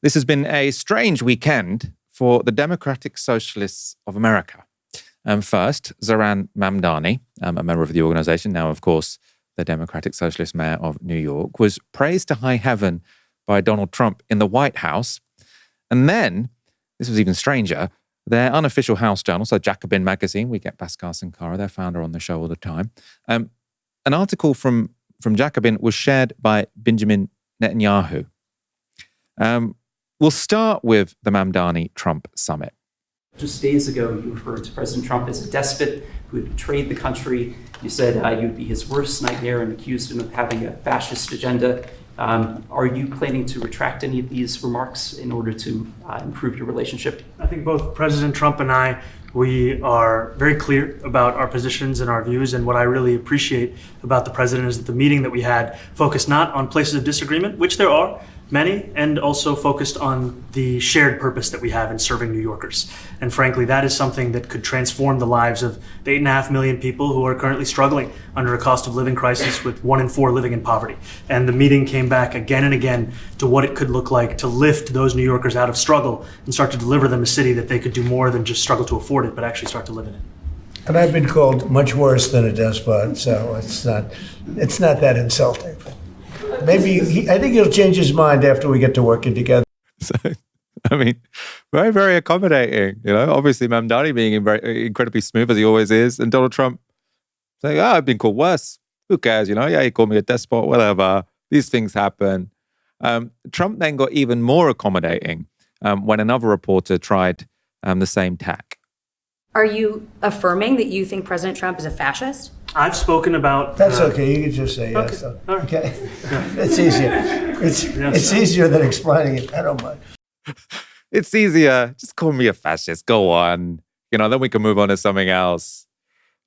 This has been a strange weekend for the Democratic Socialists of America. First, Zohran Mamdani, a member of the organization, now, of course, the Democratic Socialist mayor of New York, was praised to high heaven by Donald Trump in the White House. And then, this was even stranger, their unofficial house journal, so Jacobin magazine, we get Bhaskar Sankara, their founder, on the show all the time. An article from Jacobin was shared by Benjamin Netanyahu. We'll start with the Mamdani-Trump summit. Just days ago, you referred to President Trump as a despot who had betrayed the country. You said you'd be his worst nightmare and accused him of having a fascist agenda. Are you planning to retract any of these remarks in order to improve your relationship? I think both President Trump and I, we are very clear about our positions and our views. And what I really appreciate about the president is that the meeting that we had focused not on places of disagreement, which there are many, and also focused on the shared purpose that we have in serving New Yorkers. And frankly, that is something that could transform the lives of the 8.5 million people who are currently struggling under a cost of living crisis, with 1 in 4 living in poverty. And the meeting came back again and again to what it could look like to lift those New Yorkers out of struggle and start to deliver them a city that they could do more than just struggle to afford it, but actually start to live in it. And I've been called much worse than a despot, so it's not that insulting. Maybe I think he'll change his mind after we get to working together. So, I mean, very, very accommodating. Obviously Mamdani being incredibly smooth as he always is, and Donald Trump saying, I've been called worse. Who cares? Yeah, he called me a despot, whatever. These things happen. Trump then got even more accommodating when another reporter tried the same tack. Are you affirming that you think President Trump is a fascist? I've spoken about... That's okay. You can just say yes. Okay. All right. Okay. It's easier. It's easier than explaining it. I don't mind. It's easier. Just call me a fascist. Go on. Then we can move on to something else.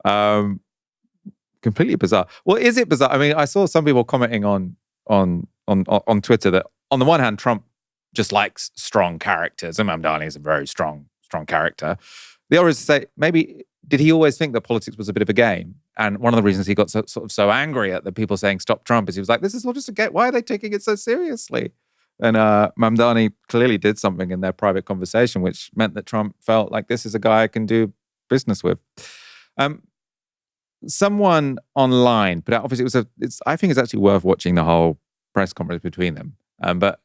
Completely bizarre. Well, is it bizarre? I mean, I saw some people commenting on Twitter that on the one hand, Trump just likes strong characters, and Mamdani is a very strong character. The other is to say, maybe, did he always think that politics was a bit of a game? And one of the reasons he got so angry at the people saying stop Trump is he was like, this is all just a game. Why are they taking it so seriously? And Mamdani clearly did something in their private conversation, which meant that Trump felt like this is a guy I can do business with. Someone online, but obviously I think it's actually worth watching the whole press conference between them. But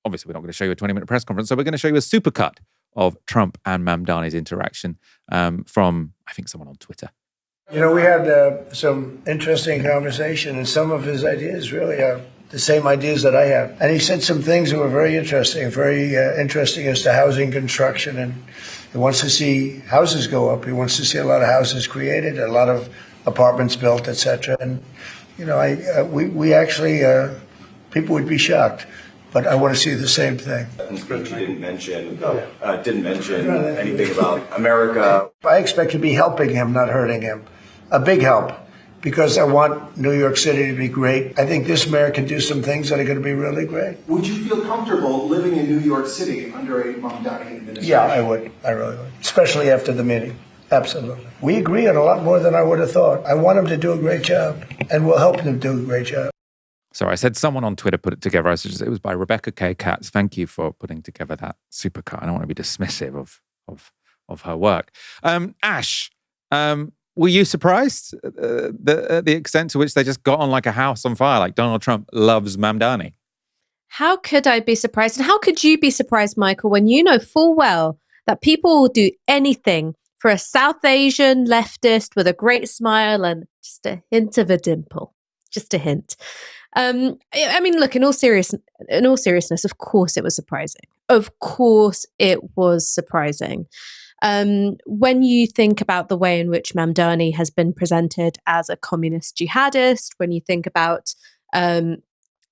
obviously we're not going to show you a 20-minute press conference, so we're going to show you a supercut of Trump and Mamdani's interaction from, I think, someone on Twitter. We had some interesting conversation, and some of his ideas really are the same ideas that I have. And he said some things that were very interesting as to housing construction. And he wants to see houses go up. He wants to see a lot of houses created, a lot of apartments built, etc. And, we actually, people would be shocked. But I want to see the same thing. In speech, you didn't mention anything about America. I expect to be helping him, not hurting him. A big help, because I want New York City to be great. I think this mayor can do some things that are going to be really great. Would you feel comfortable living in New York City under a Mamdani administration? Yeah, I would. I really would. Especially after the meeting. Absolutely. We agree on a lot more than I would have thought. I want him to do a great job, and we'll help him do a great job. Sorry, I said someone on Twitter put it together. It was by Rebecca K. Katz. Thank you for putting together that supercut. I don't want to be dismissive of her work. Ash, were you surprised the extent to which they just got on like a house on fire, like Donald Trump loves Mamdani? How could I be surprised? And how could you be surprised, Michael, when you know full well that people will do anything for a South Asian leftist with a great smile and just a hint of a dimple? Just a hint. I mean, look, in all seriousness, of course it was surprising. When you think about the way in which Mamdani has been presented as a communist jihadist, when you think about the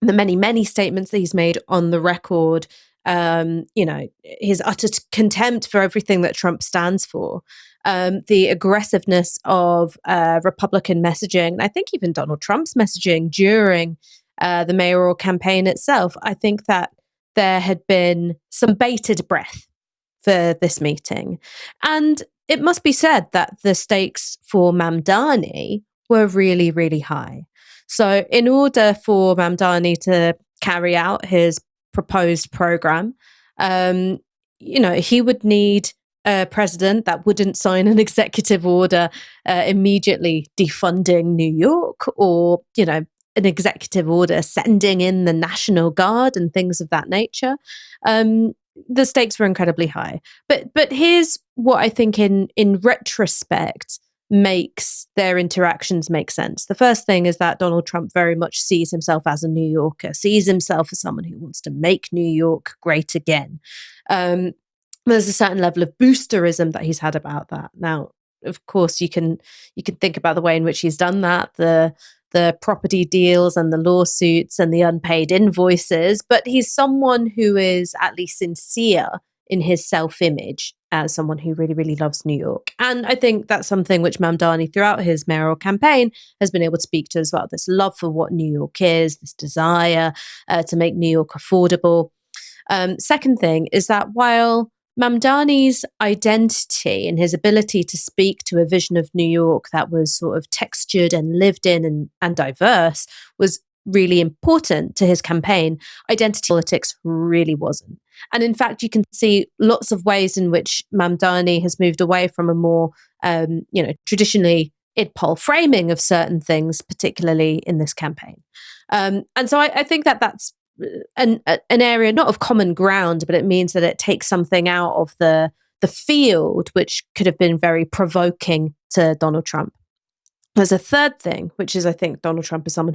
many, many statements that he's made on the record, his utter contempt for everything that Trump stands for, the aggressiveness of Republican messaging, I think even Donald Trump's messaging during the mayoral campaign itself, I think that there had been some bated breath for this meeting. And it must be said that the stakes for Mamdani were really, really high. So in order for Mamdani to carry out his proposed program. He would need a president that wouldn't sign an executive order immediately defunding New York, or, an executive order sending in the National Guard and things of that nature. The stakes were incredibly high. But here's what I think in retrospect makes their interactions make sense. The first thing is that Donald Trump very much sees himself as a New Yorker, sees himself as someone who wants to make New York great again. There's a certain level of boosterism that he's had about that. Now, of course, you can think about the way in which he's done that, the property deals and the lawsuits and the unpaid invoices, but he's someone who is at least sincere in his self-image as someone who really, really loves New York. And I think that's something which Mamdani, throughout his mayoral campaign, has been able to speak to as well. This love for what New York is, this desire to make New York affordable. Second thing is that while Mamdani's identity and his ability to speak to a vision of New York that was sort of textured and lived in and diverse was really important to his campaign, identity politics really wasn't. And in fact, you can see lots of ways in which Mamdani has moved away from a more, traditionally id-pol framing of certain things, particularly in this campaign. And so I think that that's an area not of common ground, but it means that it takes something out of the field, which could have been very provoking to Donald Trump. There's a third thing, which is I think Donald Trump is someone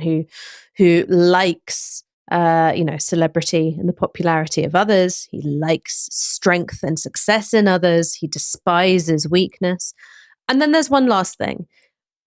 who likes celebrity and the popularity of others. He likes strength and success in others. He despises weakness. And then there's one last thing.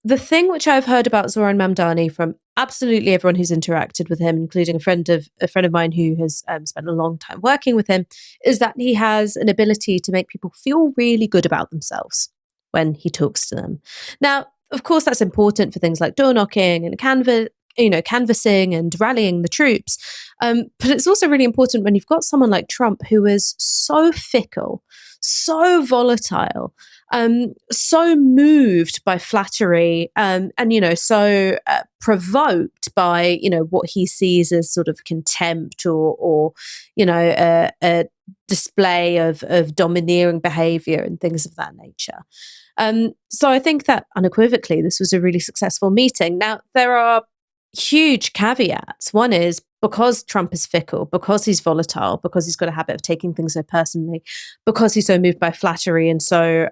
The thing which I've heard about Zoran Mamdani from absolutely everyone who's interacted with him, including a friend of mine who has spent a long time working with him, is that he has an ability to make people feel really good about themselves when he talks to them. Now, of course, that's important for things like door knocking and canvassing and rallying the troops. But it's also really important when you've got someone like Trump who is so fickle, so volatile, so moved by flattery, and so provoked by what he sees as sort of contempt or a display of domineering behavior and things of that nature. So I think that unequivocally this was a really successful meeting. Now, there are huge caveats. One is because Trump is fickle, because he's volatile, because he's got a habit of taking things so personally, because he's so moved by flattery and so,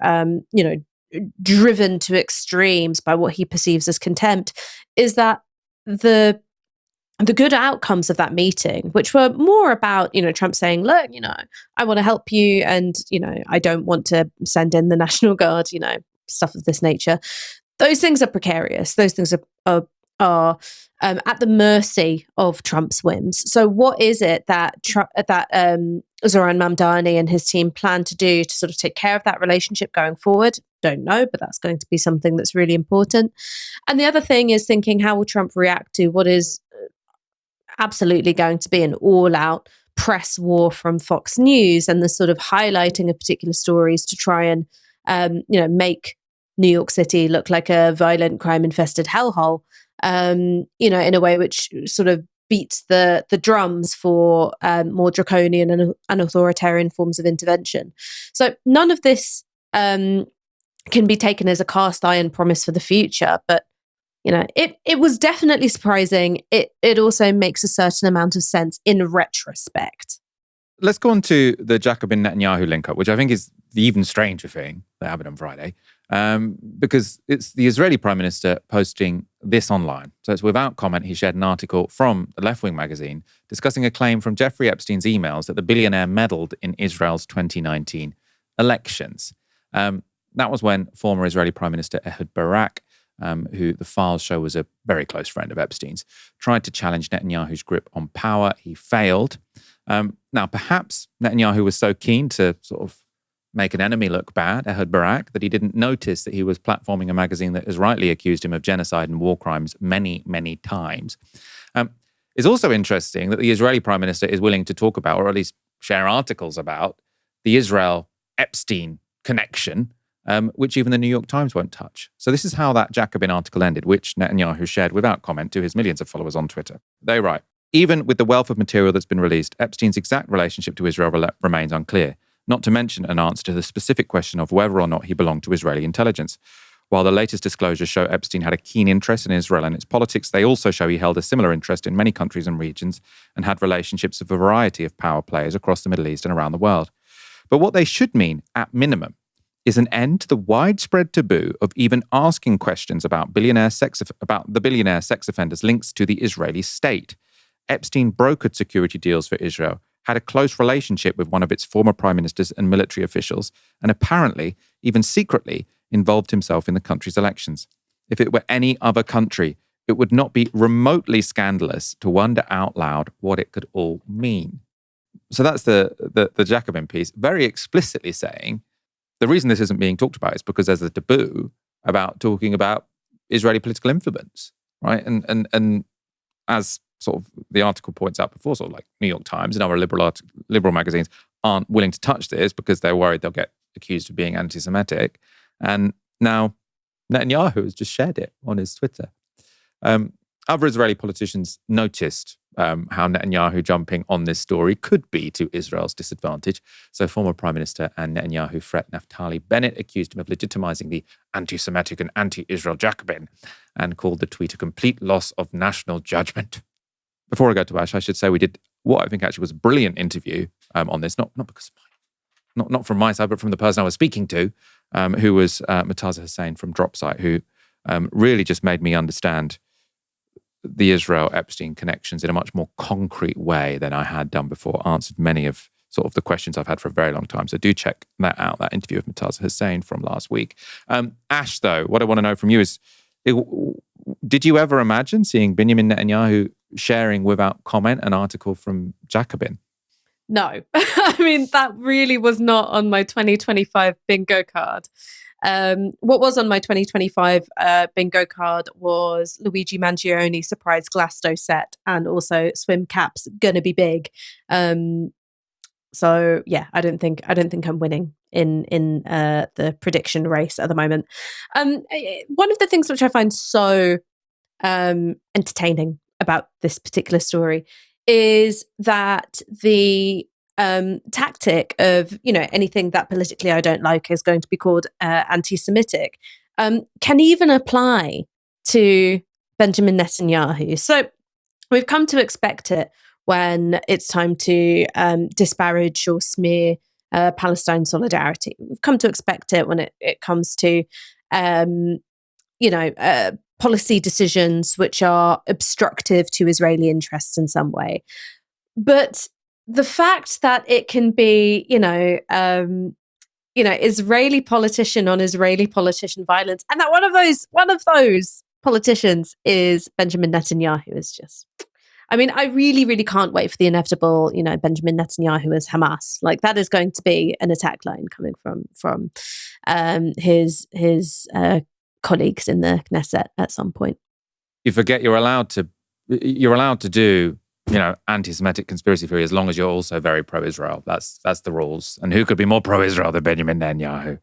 driven to extremes by what he perceives as contempt, is that the good outcomes of that meeting, which were more about, Trump saying, look, I want to help you and, I don't want to send in the National Guard, stuff of this nature. Those things are precarious. Those things are at the mercy of Trump's whims. So what is it that Zoran Mamdani and his team plan to do to sort of take care of that relationship going forward? Don't know, but that's going to be something that's really important. And the other thing is thinking, how will Trump react to what is absolutely going to be an all-out press war from Fox News and the sort of highlighting of particular stories to try and make New York City look like a violent, crime-infested hellhole. In a way which sort of beats the drums for more draconian and authoritarian forms of intervention. So none of this can be taken as a cast iron promise for the future, but it was definitely surprising. It also makes a certain amount of sense in retrospect. Let's go on to the Jacobin Netanyahu link-up, which I think is the even stranger thing that happened on Friday, because it's the Israeli Prime Minister posting this online. So it's without comment. He shared an article from the left-wing magazine discussing a claim from Jeffrey Epstein's emails that the billionaire meddled in Israel's 2019 elections. That was when former Israeli Prime Minister Ehud Barak, who the files show was a very close friend of Epstein's, tried to challenge Netanyahu's grip on power. He failed. Now, perhaps Netanyahu was so keen to sort of make an enemy look bad, Ehud Barak, that he didn't notice that he was platforming a magazine that has rightly accused him of genocide and war crimes many, many times. It's also interesting that the Israeli Prime Minister is willing to talk about, or at least share articles about, the Israel-Epstein connection, which even the New York Times won't touch. So this is how that Jacobin article ended, which Netanyahu shared without comment to his millions of followers on Twitter. They write, Even with the wealth of material that's been released, Epstein's exact relationship to Israel remains unclear, not to mention an answer to the specific question of whether or not he belonged to Israeli intelligence. While the latest disclosures show Epstein had a keen interest in Israel and its politics, they also show he held a similar interest in many countries and regions and had relationships with a variety of power players across the Middle East and around the world. But what they should mean, at minimum, is an end to the widespread taboo of even asking questions about the billionaire sex offenders' links to the Israeli state. Epstein brokered security deals for Israel, had a close relationship with one of its former prime ministers and military officials, and apparently, even secretly, involved himself in the country's elections. If it were any other country, it would not be remotely scandalous to wonder out loud what it could all mean. So that's the Jacobin piece, very explicitly saying the reason this isn't being talked about is because there's a taboo about talking about Israeli political influence, right? And as sort of the article points out before, sort of like New York Times and other liberal magazines aren't willing to touch this because they're worried they'll get accused of being anti-Semitic. And now Netanyahu has just shared it on his Twitter. Other Israeli politicians noticed how Netanyahu jumping on this story could be to Israel's disadvantage. So former Prime Minister and Netanyahu threat Naftali Bennett accused him of legitimizing the anti-Semitic and anti-Israel Jacobin and called the tweet a complete loss of national judgment. Before I go to Ash, I should say we did what I think actually was a brilliant interview on this, not because of not from my side, but from the person I was speaking to, who was Murtaza Hussain from Dropsite, who really just made me understand the Israel-Epstein connections in a much more concrete way than I had done before, answered many of sort of the questions I've had for a very long time. So do check that out, that interview with Murtaza Hussain from last week. Ash, though, what I want to know from you is, did you ever imagine seeing Benjamin Netanyahu sharing without comment an article from Jacobin? No. I mean, that really was not on my 2025 bingo card. What was on my 2025 bingo card was Luigi Mangione surprise Glasto set and also swim caps gonna be big. So yeah, I don't think I'm winning in the prediction race at the moment. One of the things which I find so entertaining about this particular story is that the tactic of, anything that politically I don't like is going to be called anti-Semitic, can even apply to Benjamin Netanyahu. So we've come to expect it when it's time to disparage or smear Palestine solidarity. We've come to expect it when it comes to, policy decisions which are obstructive to Israeli interests in some way. But the fact that it can be, Israeli politician on Israeli politician violence, and that one of those politicians is Benjamin Netanyahu is just, I mean, I really, really can't wait for the inevitable, Benjamin Netanyahu as Hamas. Like that is going to be an attack line coming from his colleagues in the Knesset at some point. You forget you're allowed to do, anti-Semitic conspiracy theory as long as you're also very pro-Israel. That's the rules. And who could be more pro-Israel than Benjamin Netanyahu?